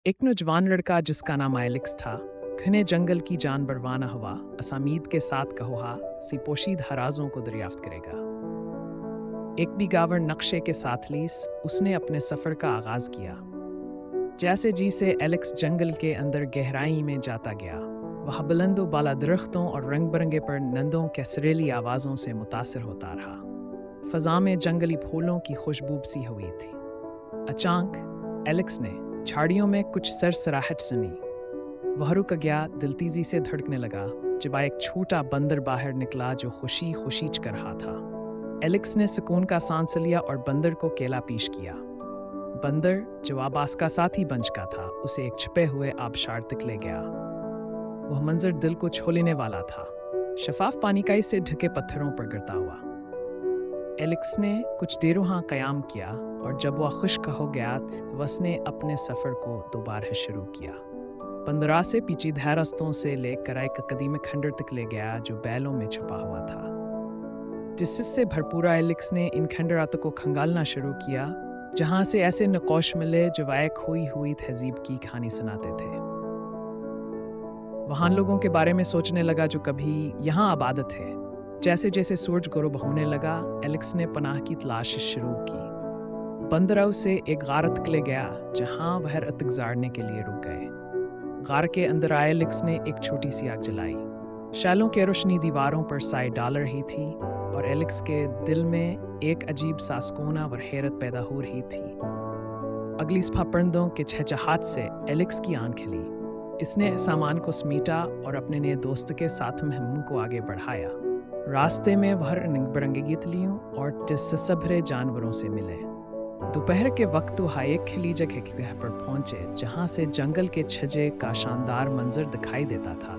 एक नौजवान लड़का जिसका नाम एलेक्स था, घने जंगल की जान बरवाना हवा असामीद के साथ कहोहा सी पोशीद हराजों को दरियाफ्त करेगा। एक बिगावर नक्शे के साथ लीस उसने अपने सफ़र का आगाज़ किया। जैसे जी से एलेक्स जंगल के अंदर गहराई में जाता गया, वह बुलंदों बाला दरख्तों और रंग बिरंगे परिंदों के सुरीली आवाज़ों से मुतासिर होता रहा। फ़ज़ा में जंगली फूलों की खुशबू सी हुई थी। अचानक एलेक्स ने झाड़ियों में कुछ सरसराहट सुनी। वह रुक गया, दिल तेजी से धड़कने लगा जब एक छोटा बंदर बाहर निकला जो खुशी खुशीच कर रहा था। एलेक्स ने सुकून का सांस लिया और बंदर को केला पेश किया। बंदर जो आबास का साथी बन चुका था, उसे एक छिपे हुए आबशार तक ले गया। वह मंजर दिल को छू लेने वाला था, शफाफ पानी का से ढके पत्थरों पर गिरता हुआ। एलेक्स ने कुछ देर वहाँ कयाम किया और जब वह खुश्क हो गया तो उसने अपने सफ़र को दोबारा शुरू किया। 15 से पीछे रास्तों से लेकर एक कदीम खंडर तक ले गया जो बैलों में छुपा हुआ था। जिससे भरपूर एलेक्स ने इन खंडरातों को खंगालना शुरू किया, जहाँ से ऐसे नक़ाश मिले जो एक खोई हुई तहजीब की कहानी सुनाते थे। वहाँ लोगों के बारे में सोचने लगा जो कभी यहाँ आबाद थे। जैसे जैसे सूरज गुरूब होने लगा, एलेक्स ने पनाह की तलाश शुरू की। बंदरों से एक गारत ले गया जहाँ वह रात गुजारने के लिए रुक गए। गार के अंदर आए एलेक्स ने एक छोटी सी आग जलाई। शालों की रोशनी दीवारों पर साए डाल रही थी और एलेक्स के दिल में एक अजीब सा सुकून और हैरत पैदा हो रही थी। अगली सुबह परिंदों के चहचहाट से एलेक्स की आंख खिली। इसने सामान को समेटा और अपने नए दोस्त के साथ मुहिम को आगे बढ़ाया। रास्ते में वह रंग बिरंगी तितलियों और टिस्स भरे जानवरों से मिले। दोपहर के वक्त वह एक खिली जगह पर पहुंचे जहां से जंगल के छजे का शानदार मंजर दिखाई देता था।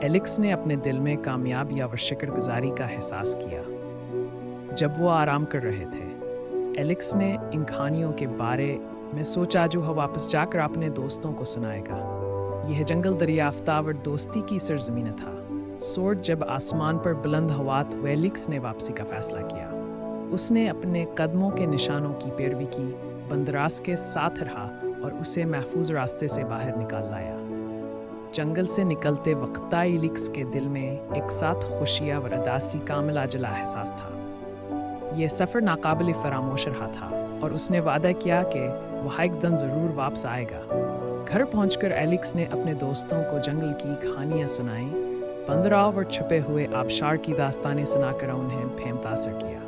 एलेक्स ने अपने दिल में कामयाबी और शुक्रगुजारी का एहसास किया। जब वो आराम कर रहे थे, एलेक्स ने इन कहानियों के बारे में सोचा जो वह वापस जाकर अपने दोस्तों को सुनाएगा। यह जंगल दरियाफ्ता और दोस्ती की सरजमीन था। सूरज जब आसमान पर बुलंद हुआ तो एलेक्स ने वापसी का फैसला किया। उसने अपने कदमों के निशानों की पैरवी की, बंदरास के साथ रहा और उसे महफूज रास्ते से बाहर निकाल लाया। जंगल से निकलते वक्त एलेक्स के दिल में एक साथ खुशियाँ और उदासी का मिला जुला एहसास था। यह सफ़र नाकाबिल फरामोश रहा था और उसने वादा किया कि वह एक दिन ज़रूर वापस आएगा। घर पहुंचकर एलेक्स ने अपने दोस्तों को जंगल की कहानियाँ सुनाई। बंदरों और छुपे हुए आबशार की दास्तानें सुनाकर उन्हें मुतासिर किया।